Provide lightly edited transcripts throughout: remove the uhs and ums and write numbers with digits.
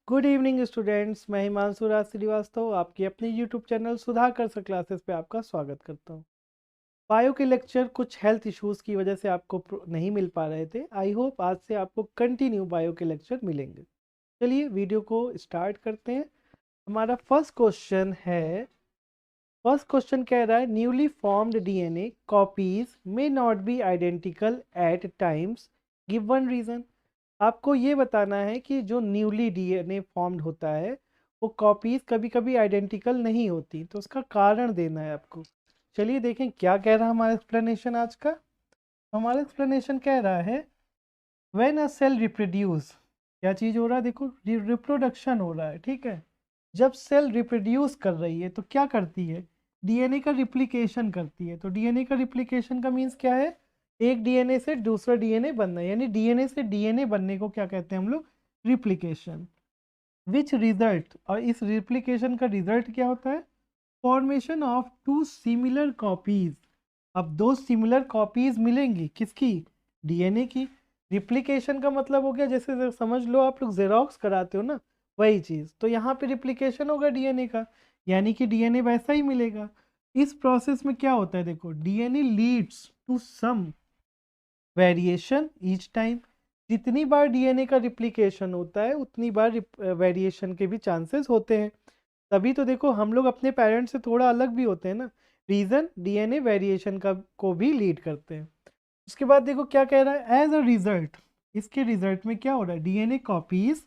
Good evening students, मैं हिमांशु राज श्रीवास्तव आपके अपने YouTube channel Sudhakar sir classes पे आपका स्वागत करता हूँ। बायो के लेक्चर कुछ हेल्थ इश्यूज़ की वजह से आपको नहीं मिल पा रहे थे। आई होप आज से आपको कंटिन्यू बायो के लेक्चर मिलेंगे। चलिए वीडियो को स्टार्ट करते हैं। हमारा फर्स्ट क्वेश्चन कह रहा है newly formed DNA copies may not be identical at times, give one reason. आपको ये बताना है कि जो न्यूली डीएनए फॉर्म्ड होता है वो कॉपीज कभी कभी आइडेंटिकल नहीं होती, तो उसका कारण देना है आपको। चलिए देखें क्या कह रहा है हमारा एक्सप्लेनेशन आज का। हमारा एक्सप्लेनेशन कह रहा है व्हेन अ सेल रिप्रोड्यूस, क्या चीज़ हो रहा है, देखो रिप्रोडक्शन हो रहा है, ठीक है। जब सेल रिप्रोड्यूस कर रही है तो क्या करती है, डीएनए का रिप्लिकेशन करती है। तो डीएनए का रिप्लिकेशन का मीन्स क्या है, एक डीएनए से दूसरा डीएनए बनना, यानी डीएनए से डीएनए बनने को क्या कहते हैं हम लोग, रिप्लिकेशन। विच रिजल्ट, और इस रिप्लिकेशन का रिजल्ट क्या होता है, formation of two similar copies. अब दो सिमिलर कॉपीज मिलेंगी, किसकी, डीएनए की। रिप्लिकेशन का मतलब हो गया, जैसे समझ लो आप लोग जेरोक्स कराते हो ना, वही चीज़। तो यहाँ पे रिप्लिकेशन होगा डीएनए का, यानी कि डीएनए वैसा ही मिलेगा। इस प्रोसेस में क्या होता है, देखो DNA leads to some variation each time. जितनी बार डीएनए का रिप्लिकेशन होता है उतनी बार वेरिएशन के भी चांसेस होते हैं। तभी तो देखो हम लोग अपने पेरेंट्स से थोड़ा अलग भी होते हैं ना, रीज़न डीएनए वेरिएशन का को भी लीड करते हैं। उसके बाद देखो क्या कह रहा है, एज अ रिजल्ट, इसके रिजल्ट में क्या हो रहा है, DNA copies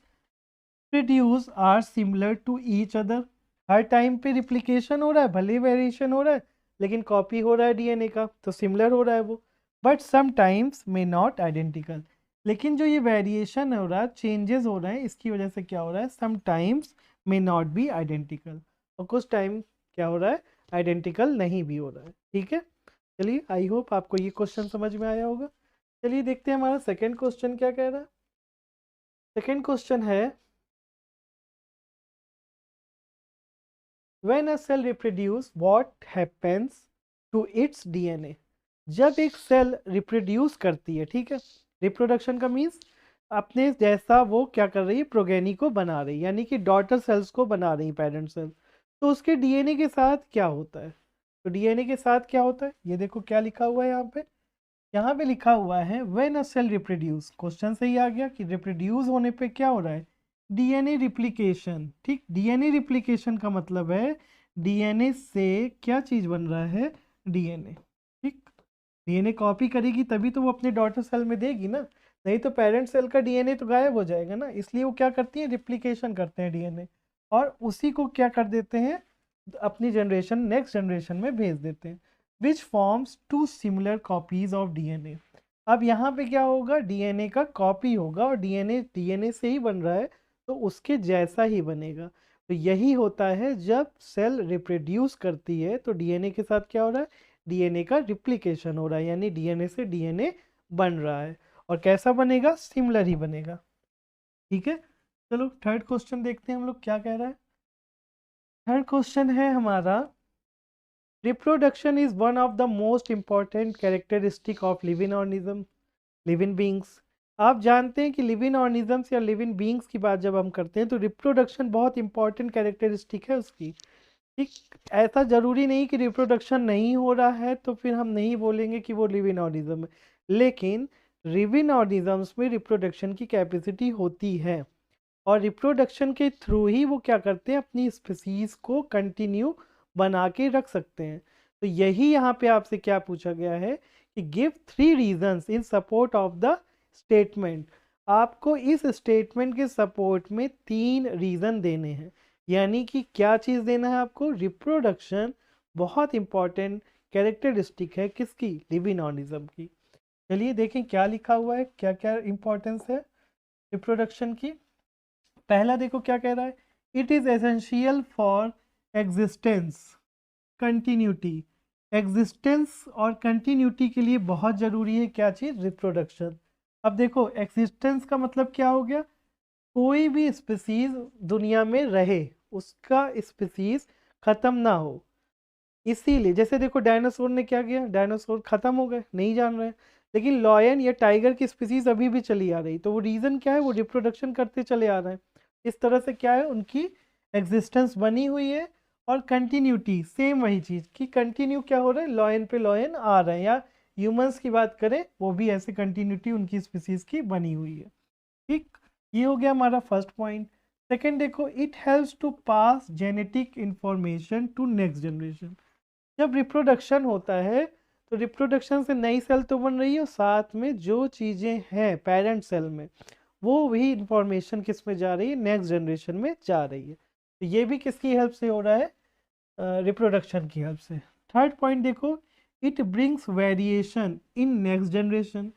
produce are similar to each other. हर टाइम पे रिप्लिकेशन हो रहा है, भले वेरिएशन हो रहा है, लेकिन कॉपी हो रहा है डीएनए का, तो सिमिलर हो रहा है वो। But sometimes may not identical, लेकिन जो ये वेरिएशन हो रहा है, चेंजेस हो रहे हैं, इसकी वजह से क्या हो रहा है, sometimes may not be identical, और कुछ टाइम क्या हो रहा है, आइडेंटिकल नहीं भी हो रहा है, ठीक है। चलिए आई होप आपको ये क्वेश्चन समझ में आया होगा। चलिए देखते हैं हमारा सेकेंड क्वेश्चन क्या कह रहा है। सेकेंड क्वेश्चन है When a cell reproduce, what happens to its DNA? जब एक सेल रिप्रोड्यूस करती है, ठीक है, रिप्रोडक्शन का मीन्स अपने जैसा वो क्या कर रही है, प्रोगेनी को बना रही है, यानी कि डॉटर सेल्स को बना रही है, पेरेंट सेल। तो उसके डीएनए के साथ क्या होता है, तो डीएनए के साथ क्या होता है, ये देखो क्या लिखा हुआ है यहाँ पे लिखा हुआ है when a cell reproduce. Question से ही आ गया कि रिप्रोड्यूस होने पे क्या हो रहा है, डीएनए रिप्लिकेशन, ठीक। डीएनए रिप्लिकेशन का मतलब है डीएनए से क्या चीज बन रहा है, डीएनए, ठीक। डीएनए कॉपी करेगी तभी तो वो अपने डॉटर सेल में देगी ना, नहीं तो पेरेंट सेल का डीएनए तो गायब हो जाएगा ना। इसलिए वो क्या करती है, रिप्लिकेशन करते हैं डीएनए, और उसी को क्या कर देते हैं, अपनी जनरेशन नेक्स्ट जनरेशन में भेज देते हैं। Which forms two similar copies of DNA. अब यहाँ पे क्या होगा, डीएनए का कॉपी होगा, और डीएनए डीएनए से ही बन रहा है, तो उसके जैसा ही बनेगा। तो यही होता है जब सेल रिप्रोड्यूस करती है, तो डीएनए के साथ क्या हो रहा है, डीएनए का रिप्लिकेशन हो रहा है, यानी डीएनए से डीएनए बन रहा है। और कैसा बनेगा, सिमिलर ही बनेगा, ठीक है। चलो थर्ड क्वेश्चन देखते हैं हम लोग क्या कह रहा है। थर्ड क्वेश्चन है हमारा, reproduction is one of the most important characteristic of living organism, living beings. आप जानते हैं कि लिविंग ऑर्गेनिजम्स या लिविंग बींग्स की बात जब हम करते हैं तो रिप्रोडक्शन बहुत इंपॉर्टेंट कैरेक्टरिस्टिक है उसकी, ठीक। ऐसा जरूरी नहीं कि रिप्रोडक्शन नहीं हो रहा है तो फिर हम नहीं बोलेंगे कि वो लिविंग ऑर्गेनिज्म है, लेकिन लिविंग ऑर्गेनिजम्स में रिप्रोडक्शन की कैपेसिटी होती है, और रिप्रोडक्शन के थ्रू ही वो क्या करते हैं, अपनी स्पीसीज को कंटिन्यू बना के रख सकते हैं। तो यही यहाँ पे आपसे क्या पूछा गया है कि give 3 reasons in support of the statement. आपको इस स्टेटमेंट के सपोर्ट में 3 रीजन देने हैं, यानी कि क्या चीज़ देना है आपको, रिप्रोडक्शन बहुत इंपॉर्टेंट कैरेक्टरिस्टिक है किसकी, लिविंग ऑर्गेनिज्म की। चलिए देखें क्या लिखा हुआ है, क्या क्या इंपॉर्टेंस है रिप्रोडक्शन की। पहला देखो क्या कह रहा है, it is essential for existence continuity. Existence और कंटिन्यूटी के लिए बहुत ज़रूरी है क्या चीज़, रिप्रोडक्शन। अब देखो एग्जिस्टेंस का मतलब क्या हो गया, कोई भी स्पीसीज दुनिया में रहे, उसका स्पीसीज खत्म ना हो। इसीलिए जैसे देखो डायनासोर ने क्या किया, डायनासोर खत्म हो गए, नहीं जान रहे हैं, लेकिन लॉयन या टाइगर की स्पीसीज अभी भी चली आ रही, तो वो रीज़न क्या है, वो रिप्रोडक्शन करते चले आ रहे हैं। इस तरह से क्या है, उनकी एग्जिस्टेंस बनी हुई है। और कंटिन्यूटी सेम वही चीज़ कि कंटिन्यू क्या हो रहा है, लॉयन पे लॉयन आ रहे हैं, या ह्यूमंस की बात करें वो भी ऐसे कंटिन्यूटी उनकी स्पीसीज की बनी हुई है। ठीक, ये हो गया हमारा फर्स्ट पॉइंट। सेकंड देखो, it helps to pass genetic information to next generation. जब रिप्रोडक्शन होता है तो रिप्रोडक्शन से नई सेल तो बन रही है, और साथ में जो चीज़ें हैं पेरेंट सेल में वो भी इंफॉर्मेशन किस में जा रही है, नेक्स्ट जनरेशन में जा रही है। तो ये भी किसकी हेल्प से हो रहा है, रिप्रोडक्शन की हेल्प से। थर्ड पॉइंट देखो, it brings variation in next generation.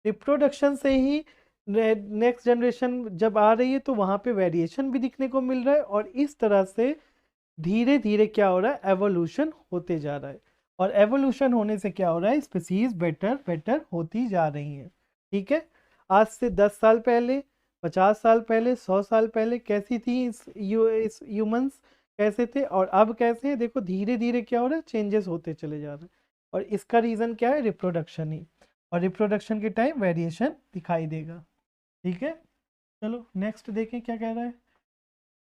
Reproduction से ही नेक्स्ट जनरेशन जब आ रही है तो वहाँ पे वेरिएशन भी दिखने को मिल रहा है, और इस तरह से धीरे धीरे क्या हो रहा है, एवोल्यूशन होते जा रहा है। और एवोल्यूशन होने से क्या हो रहा है, स्पीसीज बेटर बेटर होती जा रही हैं। ठीक है, आज से 10 साल पहले, 50 साल पहले, 100 साल पहले कैसी थी इस ह्यूमंस, कैसे थे, और अब कैसे हैं, देखो धीरे धीरे क्या हो रहा है, चेंजेस होते चले जा रहे हैं। और इसका रीज़न क्या है, रिप्रोडक्शन ही। और रिप्रोडक्शन के टाइम वेरिएशन दिखाई देगा। ठीक है, चलो नेक्स्ट देखें क्या कह रहा है।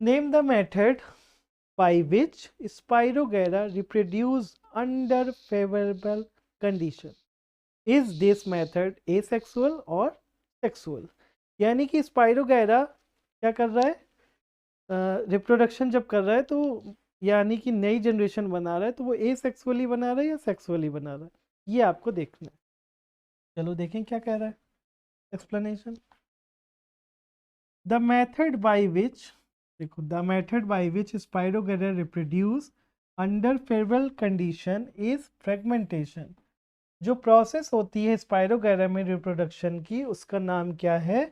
Name the method by which Spirogyra reproduce under favorable condition. Is this method asexual or sexual? यानी कि स्पाइरोगैरा क्या कर रहा है, रिप्रोडक्शन जब कर रहा है तो यानी कि नई जनरेशन बना रहा है, तो वो एसेक्सुअली बना रहा है या सेक्सुअली बना रहा है, ये आपको देखना है। चलो देखें क्या कह रहा है explanation. The method by which, देखो the method by which spirogyra reproduce under favourable condition is fragmentation. जो प्रोसेस होती है स्पाइरोगैरा में रिप्रोडक्शन की, उसका नाम क्या है,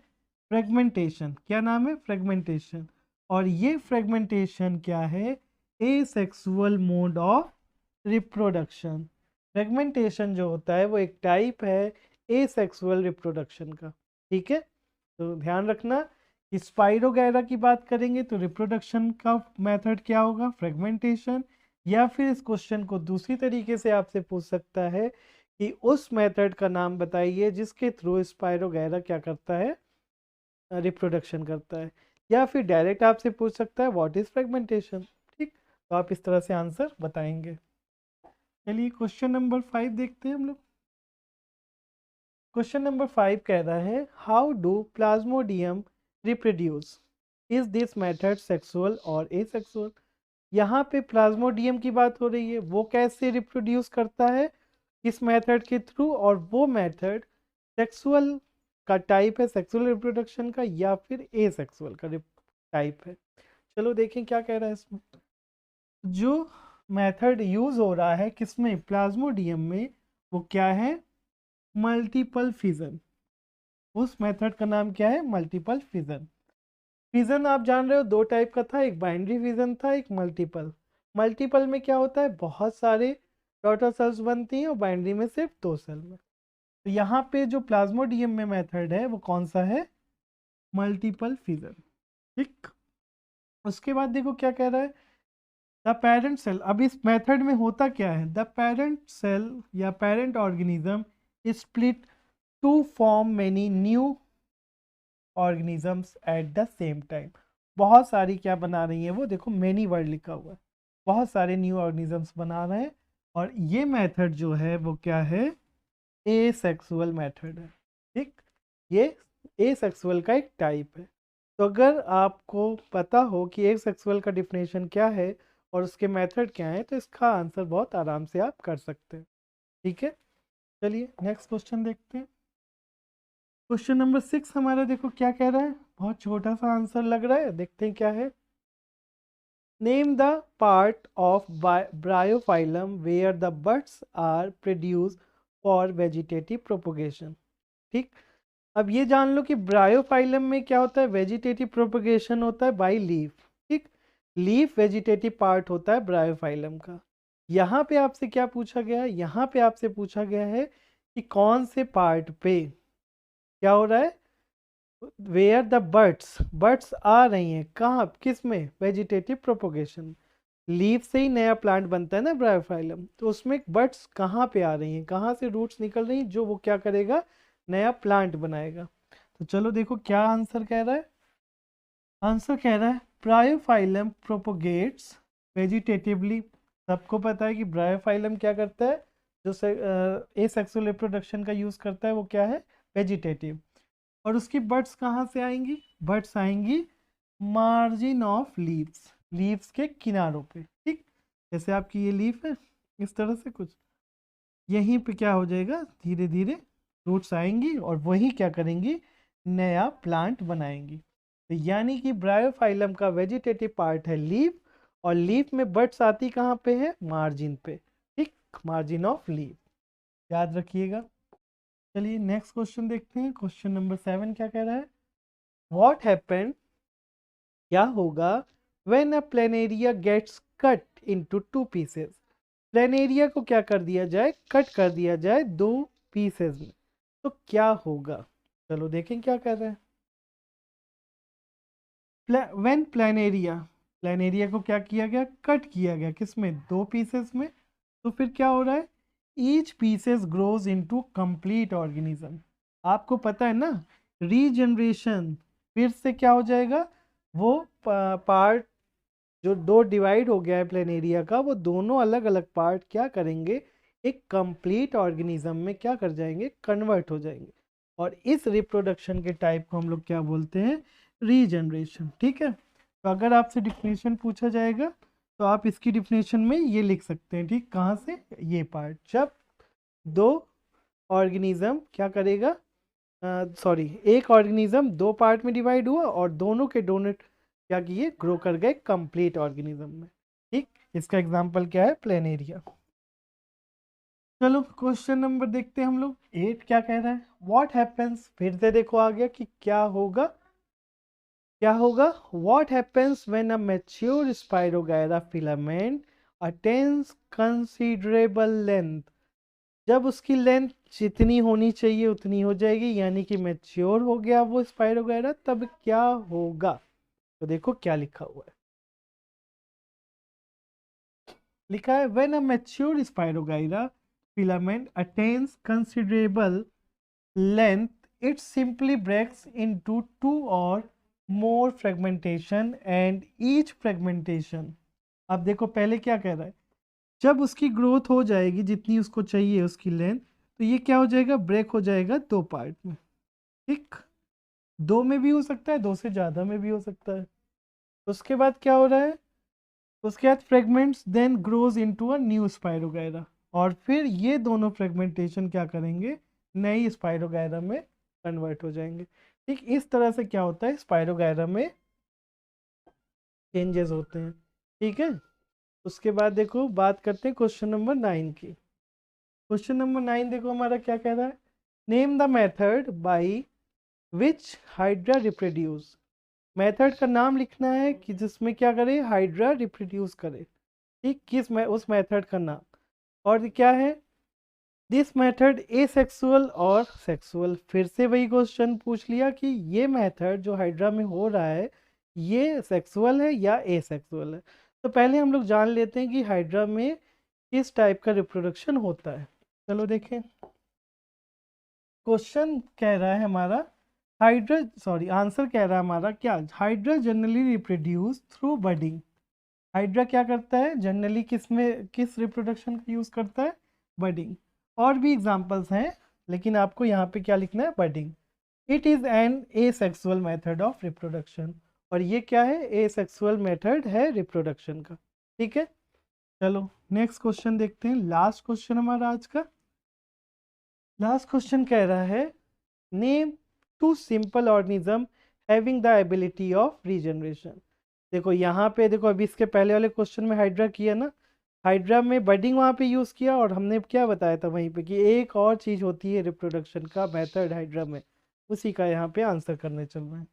फ्रेगमेंटेशन। क्या नाम है, फ्रेगमेंटेशन। और ये फ्रेगमेंटेशन क्या है, asexual mode of reproduction. Fragmentation जो होता है वो एक टाइप है एसेक्सुअल रिप्रोडक्शन का। ठीक है, तो ध्यान रखना कि स्पाइरोगैरा की बात करेंगे तो रिप्रोडक्शन का मेथड क्या होगा, फ्रेगमेंटेशन। या फिर इस क्वेश्चन को दूसरी तरीके से आपसे पूछ सकता है कि उस मेथड का नाम बताइए जिसके थ्रू स्पाइरोगैरा क्या करता है, रिप्रोडक्शन करता है। या फिर डायरेक्ट आपसे पूछ सकता है व्हाट इज फ्रेगमेंटेशन। ठीक, तो आप इस तरह से आंसर बताएंगे। चलिए क्वेश्चन नंबर 5 देखते हैं हम लोग। क्वेश्चन नंबर 5 कह रहा है, how do Plasmodium reproduce, is this method sexual और एसेक्सुअल। यहाँ पे प्लाज्मोडियम की बात हो रही है, वो कैसे रिप्रोड्यूस करता है, किस मेथड के थ्रू, और वो मेथड सेक्सुअल का टाइप है, सेक्सुअल रिप्रोडक्शन का, या फिर एसेक्सुअल का टाइप है। चलो देखें क्या कह रहा है इसमें। जो मेथड यूज हो रहा है किसमें, प्लाज्मोडियम में, वो क्या है, मल्टीपल फिजन। उस मेथड का नाम क्या है, मल्टीपल फिजन। फिजन आप जान रहे हो दो टाइप का था, एक बाइनरी फिजन था, एक मल्टीपल। मल्टीपल में क्या होता है, बहुत सारे डॉटर सेल्स बनती हैं, और बाइनरी में सिर्फ 2 सेल में। तो यहाँ पे जो प्लाज्मोडियम में मेथड है वो कौन सा है, मल्टीपल फिजन। ठीक, उसके बाद देखो क्या कह रहा है, द पेरेंट सेल। अब इस मेथड में होता क्या है, द पेरेंट सेल या parent organism split to form many new organisms at the same time. बहुत सारी क्या बना रही है वो, देखो मेनी वर्ड लिखा हुआ है, बहुत सारे न्यू ऑर्गेनिजम्स बना रहे हैं। और ये मेथड जो है वो क्या है, एसेक्सुअल मेथड है। ठीक, ये एसेक्सुअल का एक टाइप है। तो अगर आपको पता हो कि एसेक्सुअल का डिफिनेशन क्या है और उसके मेथड क्या है, तो इसका आंसर बहुत आराम से आप कर सकते हैं। ठीक है, चलिए नेक्स्ट क्वेश्चन देखते हैं। क्वेश्चन नंबर 6 हमारा देखो क्या कह रहा है, बहुत छोटा सा आंसर लग रहा है, देखते हैं क्या है। Name the part of bryophyllum where the buds are produce for vegetative propagation. ठीक, अब ये जान लो कि ब्रायोफाइलम में क्या होता है, वेजिटेटिव प्रोपोगेशन होता है बाय लीफ। ठीक, लीफ वेजिटेटिव पार्ट होता है ब्रायोफाइलम का। यहाँ पे आपसे क्या पूछा गया है, यहाँ पे आपसे पूछा गया है कि कौन से पार्ट पे क्या हो रहा है, वेयर द बर्ड्स आ रही हैं, कहाँ किस में, वेजिटेटिव प्रोपोगेशन। लीफ से ही नया प्लांट बनता है ना ब्रायोफाइलम, तो उसमें बर्ड्स कहाँ पे आ रही हैं, कहाँ से रूट्स निकल रही हैं, जो वो क्या करेगा, नया प्लांट बनाएगा। तो चलो देखो क्या आंसर कह रहा है। आंसर कह रहा है ब्रायोफाइलम प्रोपोगेट्स वेजिटेटिवली। सबको पता है कि ब्रायोफाइलम क्या करता है, जो एसेक्सुअल रिप्रोडक्शन का यूज़ करता है वो क्या है, वेजिटेटिव। और उसकी बर्ड्स कहाँ से आएंगी, बर्ड्स आएंगी मार्जिन ऑफ लीव्स, लीव्स के किनारों पे, ठीक। जैसे आपकी ये लीफ है, इस तरह से कुछ यहीं पे क्या हो जाएगा, धीरे धीरे रूट्स आएंगी और वही क्या करेंगी, नया प्लांट बनाएंगी। तो यानी कि ब्रायोफाइलम का वेजिटेटिव पार्ट है लीफ, और लीफ में बड्स आती कहाँ पे है, मार्जिन पे, ठीक, मार्जिन ऑफ लीफ, याद रखिएगा। चलिए नेक्स्ट क्वेश्चन देखते हैं। क्वेश्चन नंबर 7 क्या कह रहा है, व्हाट हैपेंड, क्या होगा, when a planaria gets cut into 2 pieces. Planaria को क्या कर दिया जाए, कट कर दिया जाए 2 पीसेस में, तो क्या होगा। चलो देखें क्या कर रहे हैं। व्हेन प्लेनेरिया, प्लेनेरिया को क्या किया गया, कट किया गया, किसमें, 2 पीसेस में। तो फिर क्या हो रहा है, each pieces grows into complete organism. आपको पता है ना, रीजनरेशन, फिर से क्या हो जाएगा, वो पार्ट जो 2 डिवाइड हो गया है प्लेनेरिया का, वो दोनों अलग अलग पार्ट क्या करेंगे, एक कंप्लीट ऑर्गेनिज्म में क्या कर जाएंगे, कन्वर्ट हो जाएंगे। और इस रिप्रोडक्शन के टाइप को हम लोग क्या बोलते हैं, रीजनरेशन, ठीक है। तो अगर आपसे डिफिनेशन पूछा जाएगा तो आप इसकी डिफिनेशन में ये लिख सकते हैं, ठीक, कहाँ से, ये पार्ट, जब 2 ऑर्गेनिज्म क्या करेगा, सॉरी, एक ऑर्गेनिज्म 2 पार्ट में डिवाइड हुआ और दोनों के दोनों क्या किए, ग्रो कर गए कंप्लीट ऑर्गेनिज्म में, ठीक। इसका एग्जांपल क्या है, प्लेनेरिया। चलो क्वेश्चन नंबर देखते हैं हम लोग, 8 क्या कह रहा है, व्हाट हैपेंस, फिर से देखो आ गया कि क्या होगा, क्या होगा, what happens when a mature spirogyra filament attains considerable length. जब उसकी लेंथ जितनी होनी चाहिए उतनी हो जाएगी, यानी कि मैच्योर हो गया वो स्पाइरोगायरा, तब क्या होगा। तो देखो क्या लिखा हुआ है, लिखा है when a mature spirogyra filament attains considerable length it simply breaks into 2 और more fragmentation and each fragmentation. अब देखो पहले क्या कह रहा है, जब उसकी ग्रोथ हो जाएगी जितनी उसको चाहिए उसकी लेंथ, तो ये क्या हो जाएगा, ब्रेक हो जाएगा 2 पार्ट में, ठीक। 2 में भी हो सकता है, 2 से ज़्यादा में भी हो सकता है। उसके बाद क्या हो रहा है, उसके बाद fragments then grows into a new spirogyra, और फिर ये दोनों फ्रेगमेंटेशन क्या करेंगे, नई स्पाइरोगायरा में कन्वर्ट हो जाएंगे, ठीक। इस तरह से क्या होता है, स्पाइरोगायरा में चेंजेस होते हैं, ठीक है। उसके बाद देखो बात करते हैं क्वेश्चन नंबर 9 की। क्वेश्चन नंबर 9 देखो हमारा क्या कह रहा है, name the method by which hydra reproduce. Method का नाम लिखना है कि जिसमें क्या करे, हाइड्रा रिप्रोड्यूस करे, ठीक, किस में उस मेथड का नाम। और क्या है, दिस मेथड ए सेक्सुअल और सेक्सुअल, फिर से वही क्वेश्चन पूछ लिया कि ये मेथड जो हाइड्रा में हो रहा है ये सेक्सुअल है या ए सेक्सुअल है। तो पहले हम लोग जान लेते हैं कि हाइड्रा में किस टाइप का रिप्रोडक्शन होता है। चलो देखें, क्वेश्चन कह रहा है हमारा, हाइड्रा, सॉरी आंसर कह रहा है हमारा क्या, hydra generally reproduce through budding. Hydra क्या करता है जनरली, किस में, किस रिप्रोडक्शन का यूज़ करता है, बडिंग। और भी एग्जांपल्स हैं लेकिन आपको यहाँ पे क्या लिखना है, budding. It is an asexual method of reproduction, और ये क्या है, एसेक्सुअल मेथड है रिप्रोडक्शन का, ठीक है। चलो नेक्स्ट क्वेश्चन देखते हैं, लास्ट क्वेश्चन हमारा आज का। लास्ट क्वेश्चन कह रहा है, name 2 simple organism having the ability of regeneration. देखो यहाँ पे देखो, अभी इसके पहले वाले क्वेश्चन में हाइड्रा किया ना, हाइड्रा में बडिंग वहाँ पे यूज़ किया, और हमने क्या बताया था वहीं पे कि एक और चीज़ होती है रिप्रोडक्शन का मेथड हाइड्रा में, उसी का यहाँ पे आंसर करने चल रहे हैं।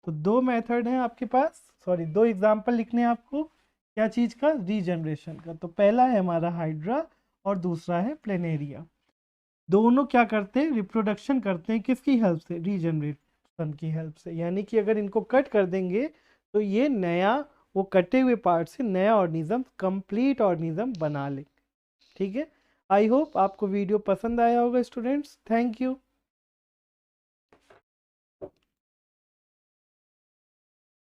तो 2 मेथड हैं आपके पास, सॉरी 2 एग्जाम्पल लिखने हैं आपको, क्या चीज़ का, रीजनरेशन का। तो पहला है हमारा हाइड्रा और दूसरा है प्लेनेरिया। दोनों क्या करते हैं, रिप्रोडक्शन करते हैं, किसकी हेल्प से, रीजनरेशन की हेल्प से। यानी कि अगर इनको कट कर देंगे तो ये नया, वो कटे हुए पार्ट से नया ऑर्गेनिज्म, कंप्लीट ऑर्गेनिज्म बना ले, ठीक है। आई होप आपको वीडियो पसंद आया होगा स्टूडेंट्स, थैंक यू।